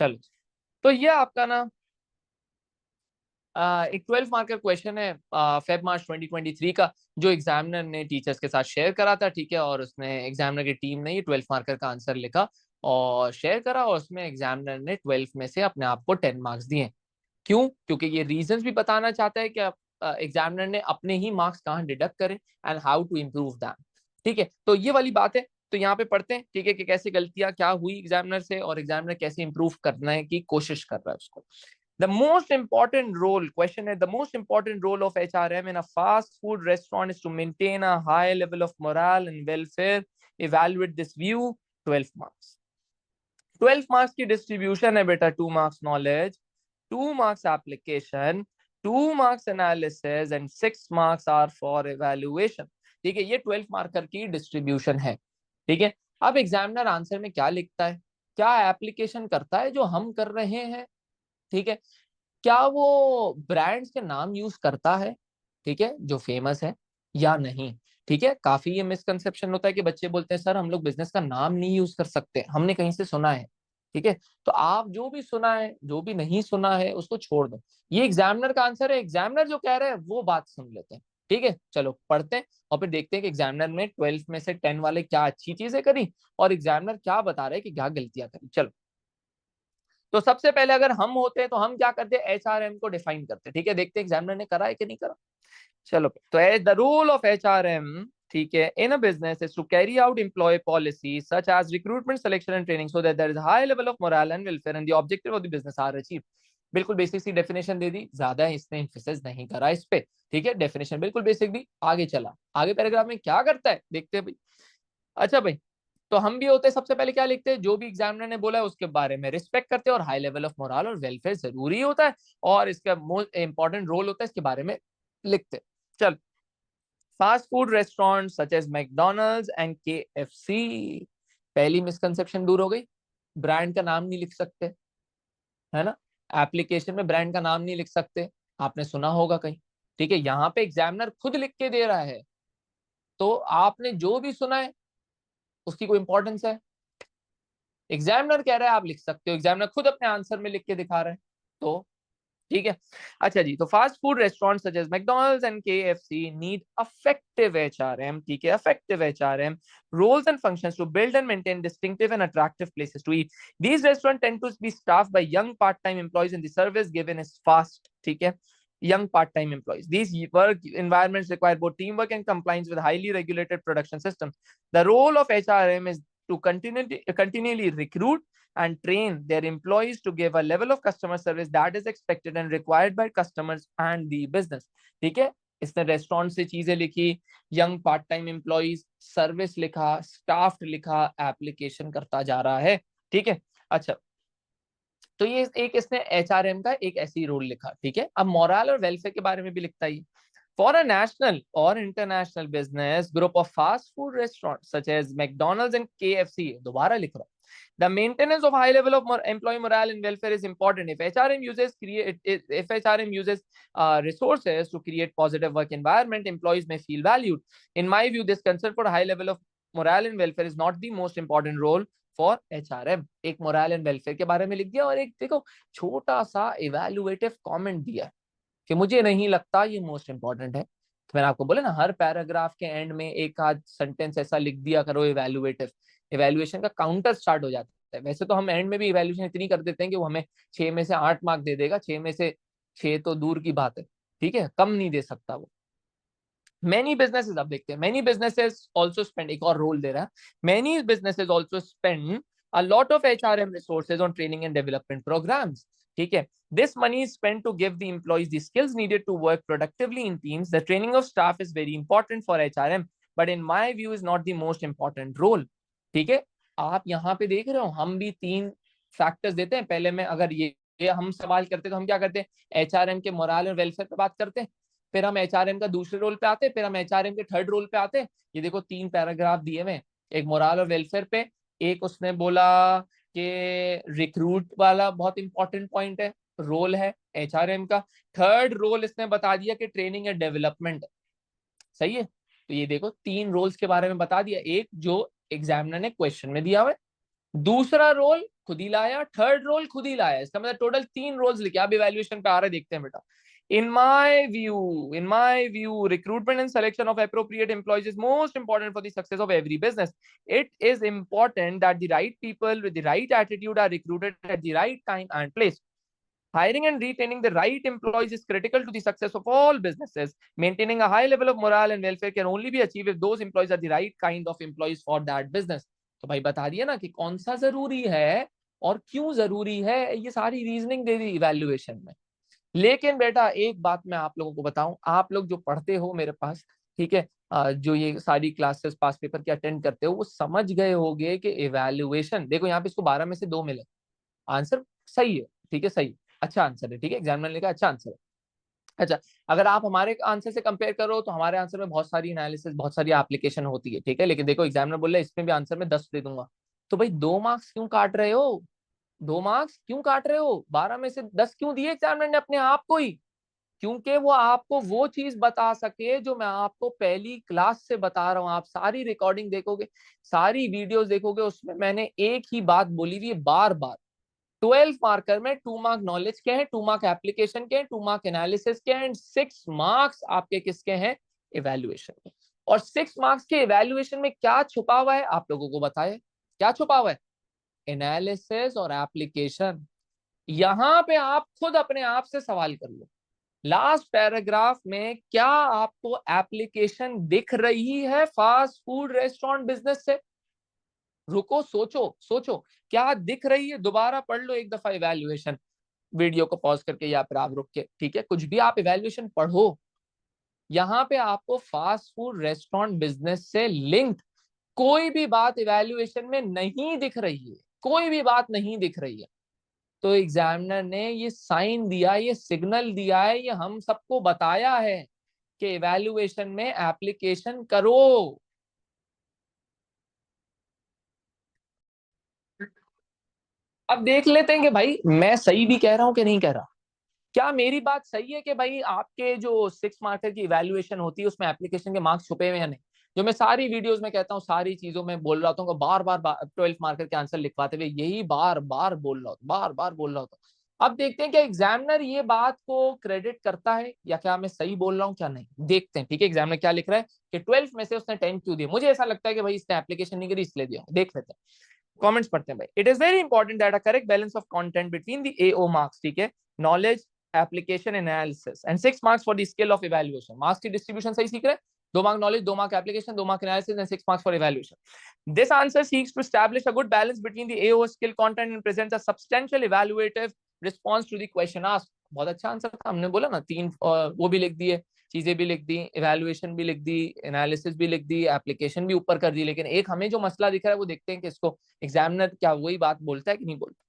चलो, तो ये आपका ना एक 12 मार्क का क्वेश्चन है फेब मार्च 2023 का, जो एग्जामिनर ने टीचर्स के साथ शेयर करा था, ठीक है। और उसने एग्जामिनर की टीम ने ये 12 मार्कर का आंसर लिखा और शेयर करा, और उसमें एग्जामिनर ने 12 में से अपने आप को 10 मार्क्स दिए। क्यों? क्योंकि ये रीजंस भी बताना चाहता है कि एग्जामिनर ने अपने ही मार्क्स कहाँ डिडक्ट करे and how to improve them. ठीक है, तो ये वाली बात है। तो यहाँ पे पढ़ते हैं, ठीक है, कि कैसे गलतियां क्या हुई एग्जामिनर से और एग्जामिनर कैसे इंप्रूव करने की कोशिश कर रहा है उसको। The most important role, question है, the most important role of HRM in a fast food restaurant is to maintain a high level of morale and welfare. Evaluate this view. 12 marks. 12 marks की distribution है बेटा, 2 marks knowledge, 2 marks application, 2 marks analysis and 6 marks are for evaluation. ठीक है, ये 12 marker की distribution है। ठीक है, अब एग्जामिनर आंसर में क्या लिखता है, क्या एप्लीकेशन करता है जो हम कर रहे हैं, ठीक है, क्या वो ब्रांड्स के नाम यूज करता है, ठीक है, जो फेमस है या नहीं। ठीक है, काफी ये मिसकंसेप्शन होता है कि बच्चे बोलते हैं सर हम लोग बिजनेस का नाम नहीं यूज कर सकते, हमने कहीं से सुना है। ठीक है, तो आप जो भी सुना है जो भी नहीं सुना है उसको छोड़ दो, ये एग्जामिनर का आंसर है, एग्जामिनर जो कह रहा है वो बात सुन लेते हैं। ठीक है, चलो पढ़ते हैं और फिर देखते हैं कि एग्जामिनर ने 12 में से 10 वाले क्या अच्छी चीजें करी और एग्जामिनर क्या बता रहे हैं कि क्या गलतियां करी। चलो, तो सबसे पहले अगर हम होते हैं तो हम क्या करते हैं, एचआरएम को डिफाइन करते हैं। ठीक है, देखते हैं एग्जामिनर ने करा है कि नहीं करा। चलो, तो द रोल ऑफ एचआरएम, ठीक है, in a business is to carry out employ policy such as recruitment, selection and training so that there is high level of moral and welfare and the objective of the business are achieved. बिल्कुल basic सी definition दे दी, ज्यादा इसने emphasis नहीं करा इस पे। ठीक है, डेफिनेशन बिल्कुल बेसिक दी, आगे चला, आगे पैराग्राफ में क्या करता है देखते हैं भाई। अच्छा भाई, तो हम भी होते हैं सबसे पहले क्या लिखते हैं, जो भी एग्जामिनर ने बोला है उसके बारे में रिस्पेक्ट करते हैं और हाई लेवल ऑफ मोरल और वेलफेयर जरूरी होता है और इसका मोस्ट इंपॉर्टेंट रोल होता है इसके बारे में लिखते हैं। चल, fast food restaurant such as McDonald's and KFC, पहली मिसकंसेप्शन दूर हो गई, ब्रांड का नाम नहीं लिख सकते, है ना, एप्लीकेशन में ब्रांड का नाम नहीं लिख सकते, आपने सुना होगा कहीं। ठीक है, यहाँ पे एग्जामिनर खुद लिख के दे रहा है, तो आपने जो भी सुना है उसकी कोई इंपॉर्टेंस है? एग्जामिनर कह रहा है आप लिख सकते हो, एग्जामिनर खुद अपने आंसर में लिख के दिखा रहे हैं, तो ठीक है। अच्छा जी, तो fast food restaurant such as McDonald's and KFC need effective HRM, ठीक है, effective HRM roles and functions to build and maintain distinctive and attractive places to eat. These restaurants tend to be staffed by young part-time employees and the service given is fast, ठीक है, young part-time employees. These work environments require both teamwork and compliance with highly regulated production systems. The role of HRM is to continually recruit and train their employees to give a level of customer service that is expected and required by customers and the business. ठीक है, इसने restaurant से चीजें लिखी, young part time employees, service लिखा, staff लिखा, application करता जा रहा है। ठीक है, अच्छा, तो ये एक इसने एचआरएम का एक ऐसी रोल लिखा। ठीक है, अब मोरल और वेलफेयर के बारे में भी लिखता ही। फॉर अ नेशनल और international business group of fast food restaurant such as McDonald's and KFC, दोबारा लिख रहा हूं, the maintenance of high level of employee morale and welfare is important. If HRM uses resources to create positive work environment, employees may feel valued. In my view, this concern for high level of morale and welfare is not the most important role for HRM. एक moral and welfare के बारे में लिख दिया और एक देखो छोटा सा इवेल्युएटिव कमेंट दिया कि मुझे नहीं लगता ये मोस्ट इंपॉर्टेंट है। तो मैंने आपको बोला ना, हर पैराग्राफ के एंड में एक आध सेंटेंस ऐसा लिख दिया करो इवेल्युएटिव, इवेल्युएशन का काउंटर स्टार्ट हो जाता है। वैसे तो हम एंड में भी इवेल्युएशन इतनी कर देते हैं कि वो हमें 6 में से 8 मार्क दे देगा, 6 में से 6 तो दूर की बात है, ठीक है, कम नहीं दे सकता वो। Many businesses, अब देखते हैं, many businesses also spend, एक और रोल दे रहा है, many businesses also spend a lot of HRM resources on training and development programs. ठीक है, this money is spent to give the employees the skills needed to work productively in teams. The training of staff is very important for HRM, but in my view is not the most important role. ठीक है, आप यहाँ पे देख रहे हो, हम भी 3 फैक्टर्स देते हैं। पहले में अगर ये हम सवाल करते तो हम क्या करते हैं, एचआरएम के मोरल और वेलफेयर पे बात करते हैं, फिर हम एचआरएम का दूसरे रोल पे आते हैं, फिर हम एचआरएम के थर्ड रोल पे आते हैं। ये देखो 3 पैराग्राफ दिए हुए, एक मोरल और वेलफेयर पे, एक उसने बोला कि रिक्रूट वाला बहुत इंपॉर्टेंट पॉइंट है, रोल है एचआरएम का, थर्ड रोल इसने बता दिया कि ट्रेनिंग एंड डेवलपमेंट। सही है, तो ये देखो 3 रोल्स के बारे में बता दिया, एक जो एग्जामिनर ने क्वेश्चन में दिया हुआ है, दूसरा रोल खुद ही लाया, थर्ड रोल खुद ही लाया, इसका मतलब टोटल 3 रोल्स लिखे। अब इवैल्यूएशन पे आ रहे, देखते हैं बेटा। In my view, recruitment and selection of appropriate employees is most important for the success of every business. It is important that the right people with the right attitude are recruited at the right time and place. Hiring and retaining the right employees is critical to the success of all businesses. Maintaining a high level of morale and welfare can only be achieved if those employees are the right kind of employees for that business. तो भाई बता दिया ना कि कौन सा जरूरी है और क्यों जरूरी है, ये सारी रीजनिंग दे दी इवैल्यूएशन में। लेकिन बेटा एक बात मैं आप लोगों को बताऊं, आप लोग जो पढ़ते हो मेरे पास, ठीक है, जो ये सारी क्लासेस पास पेपर की अटेंड करते हो, वो समझ गए होगे कि इवैल्यूएशन, देखो यहाँ पे इसको 12 में से 2 मिले, आंसर सही है, ठीक है, सही, अच्छा आंसर है, ठीक है, एग्जामिनर ने कहा अच्छा आंसर है। अच्छा, अगर आप हमारे आंसर से कंपेयर करो तो हमारे आंसर में बहुत सारी एनालिसिस, बहुत सारी एप्लीकेशन होती है, ठीक है, लेकिन देखो एग्जामिनर बोल रहा है इसमें भी आंसर में 10 दे दूंगा, तो भाई 2 मार्क्स क्यों काट रहे हो? 2 मार्क्स क्यों काट रहे हो? 12 में से 10 क्यों दिए एग्जामिनर ने अपने आप को ही? क्योंकि वो आपको वो चीज बता सके जो मैं आपको पहली क्लास से बता रहा हूँ। आप सारी रिकॉर्डिंग देखोगे, सारी वीडियोस देखोगे, उसमें मैंने एक ही बात बोली हुई है बार बार। 12 मार्कर में 2 मार्क नॉलेज के हैं, 2 मार्क एप्लीकेशन के हैं, 2 मार्क एनालिसिस के हैं, एंड 6 मार्क्स आपके किसके हैं? इवैल्यूएशन के। और 6 मार्क्स के इवैल्यूएशन में क्या छुपा हुआ है आप लोगों को बताए, क्या छुपा हुआ है? एनालिसिस और एप्लीकेशन। यहां पे आप खुद अपने आप से सवाल कर लो, लास्ट पैराग्राफ में क्या आपको एप्लीकेशन दिख रही है फास्ट फूड रेस्टोरेंट बिजनेस से? रुको, सोचो सोचो, क्या दिख रही है? दोबारा पढ़ लो एक दफा इवैल्यूएशन, वीडियो को पॉज करके या फिर आप रुक के, ठीक है, कुछ भी आप इवैल्यूएशन पढ़ो, यहाँ पे आपको फास्ट फूड रेस्टोरेंट बिजनेस से लिंक्ड कोई भी बात इवैल्यूएशन में नहीं दिख रही है, कोई भी बात नहीं दिख रही है। तो एग्जामिनर ने ये साइन दिया, ये सिग्नल दिया है, ये हम सबको बताया है कि इवैल्यूएशन में एप्लीकेशन करो। अब देख लेते हैं कि भाई मैं सही भी कह रहा हूं कि नहीं कह रहा। क्या मेरी बात सही है कि भाई आपके जो 6 मार्कर की इवैल्यूएशन होती है उसमें एप्लीकेशन के मार्क्स छुपे हुए हैं या नहीं? जो मैं सारी वीडियोस में कहता हूँ, सारी चीजों में बोल रहा हूँ, बार बार 12 मार्कर के आंसर लिखवाते हुए यही बार बार बोल रहा हूँ, बार बार बोल रहा हूँ। अब देखते हैं क्या एग्जामिनर ये बात को क्रेडिट करता है या क्या मैं सही बोल रहा हूँ क्या नहीं, देखते हैं, ठीक है। एग्जामिनर क्या लिख रहा है कि 12 में से उसने 10 क्यों दिए? मुझे ऐसा लगता है कि भाई इसने एप्लीकेशन नहीं करी इसलिए दिया, देख लेते हैं। कमेंट्स पढ़ते हैं भाई। It is very important that a correct balance of content between the AO marks, ठीक है, knowledge, application, analysis and 6 marks for the skill of evaluation. Marks की डिस्ट्रीब्यूशन सही सीख रहे हैं, 2 mark knowledge, 2 mark application, 2 mark analysis and 6 marks for evaluation. This answer seeks to establish a good balance between the AO skill content and presents a substantial evaluative response to the question asked. बहुत अच्छा answer था, हमने बोला ना 3 वो भी लिख दिए, चीजें भी लिख दी, इवैल्यूएशन भी लिख दी, एनालिसिस भी लिख दी, एप्लीकेशन भी ऊपर कर दी। लेकिन एक हमें जो मसला दिख रहा है वो देखते हैं कि इसको एग्जामिनर क्या वही बात बोलता है कि नहीं बोलता।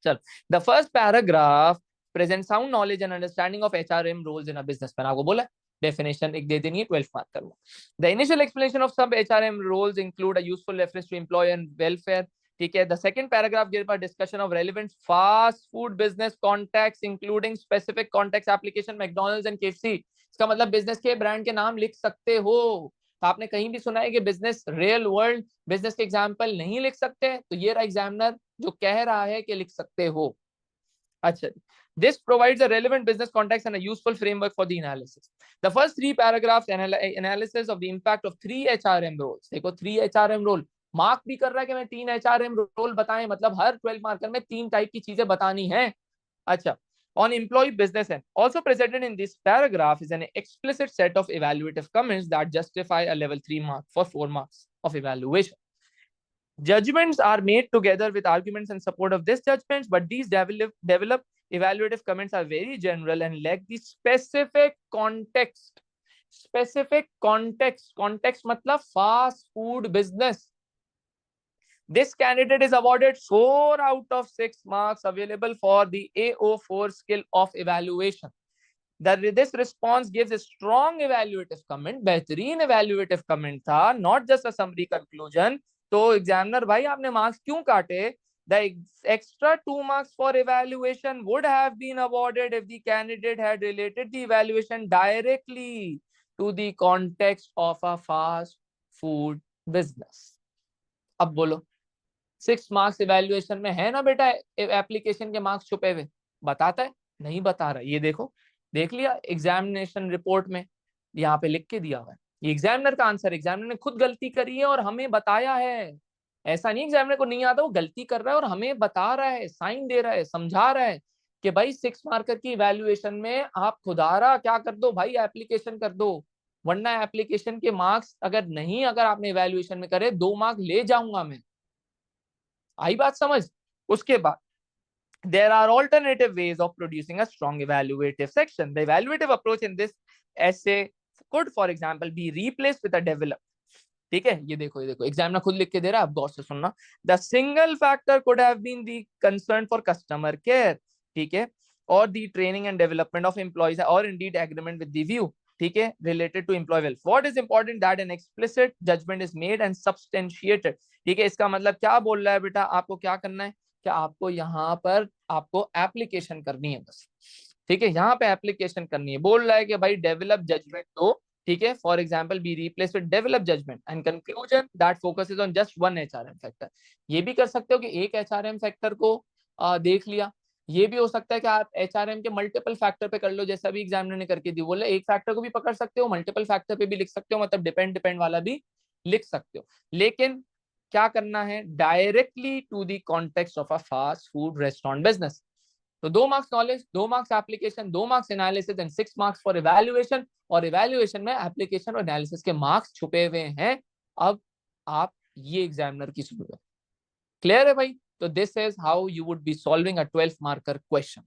चल, the first paragraph present sound knowledge and understanding of HRM roles in a business. मैंने आपको बोला डेफिनेशन एक दे देनी है 12 मार्कर में। The initial explanation of sub HRM roles include a useful reference to employ and welfare, ठीक है। The second paragraph give a discussion of relevant fast food business context including specific context application McDonald's and KFC. इसका मतलब business के brand के नाम लिख सकते हो। तो आपने कहीं भी सुना है कि बिजनेस रियल वर्ल्ड बिजनेस के एग्जाम्पल नहीं लिख सकते? तो ये रहा एग्जामिनर जो कह रहा है कि लिख सकते हो। अच्छा, this provides a relevant business context and a useful framework for the analysis. The first 3 paragraphs analysis of the impact of 3 HRM roles. देखो 3 HRM रोल मार्क भी कर रहा है कि मैं 3 HRM रोल बताएं, मतलब हर 12 मार्कर में 3 टाइप की चीजें बतानी है। अच्छा, on employee business end. Also presented in this paragraph is an explicit set of evaluative comments that justify a level 3 mark for 4 marks of evaluation. Judgments are made together with arguments in support of these judgments, but these develop evaluative comments are very general and lack the specific context. Specific context. Context matlab fast food business. This candidate is awarded 4 out of 6 marks available for the AO4 skill of evaluation. This response gives a strong evaluative comment. बेहतरीन evaluative comment था, not just a summary conclusion. तो examiner भाई आपने marks क्यों काटे? The extra 2 marks for evaluation would have been awarded if the candidate had related the evaluation directly to the context of a fast food business. अब बोलो 6 marks evaluation में है ना बेटा, एप्लीकेशन के मार्क्स छुपे हुए, बताता है? नहीं बता रहा। ये देखो, देख लिया एग्जामिनेशन रिपोर्ट में, यहाँ पे लिख के दिया हुआ है, ये एग्जामिनर का आंसर, एग्जामिनर ने खुद गलती करी है और हमें बताया है। ऐसा नहीं एग्जामिनर को नहीं आता, वो गलती कर रहा है और हमें बता रहा है, साइन दे रहा है, समझा रहा है कि भाई 6 मार्कर की इवेल्युएशन में आप खुदारा क्या कर दो भाई, एप्लीकेशन कर दो, वरना एप्लीकेशन के मार्क्स अगर आपने इवेल्युएशन में करे 2 मार्क ले जाऊंगा मैं। आई बात समझ? उसके बाद there are alternative ways of producing a strong evaluative section. The evaluative approach in this essay could, for example, be replaced with a developed. ठीक है, ये देखो एग्जामिनर खुद लिख के दे रहा है, आप गौर से सुनना। The single factor could have been the concern for customer care, ठीक है, और the training and development of employees, और indeed agreement with the view, ठीक है, related to employ welfare. What is important that an explicit judgement is made and substantiated, ठीक है। इसका मतलब क्या बोल रहा है बेटा, आपको क्या करना है कि आपको यहाँ पर आपको एप्लीकेशन करनी है बस, ठीक है, यहाँ पे एप्लीकेशन करनी है। बोल रहा है कि भाई डेवलप जजमेंट दो, ठीक है, for example be replace with develop judgement and conclusion that focuses on just one HRM factor. ये भी कर सकते हो कि एक एचआरएम फैक्टर को देख लिया, ये भी हो सकता है कि आप एचआरएम के मल्टीपल फैक्टर पे कर लो, जैसा भी एग्जामिनर ने करके दी, बोले एक फैक्टर को भी पकड़ सकते हो, मल्टीपल फैक्टर पे भी लिख सकते हो, मतलब डिपेंड वाला भी लिख सकते हो, लेकिन क्या करना है, directly to the context of a fast food restaurant business. तो 2 marks knowledge, 2 marks application, 2 marks analysis and 6 marks for evaluation, और इवैल्यूएशन में एप्लीकेशन और एनालिसिस के मार्क्स छुपे हुए हैं। अब आप ये एग्जामिनर की सुनो, क्लियर है भाई? तो this is how you would be solving a 12 marker question.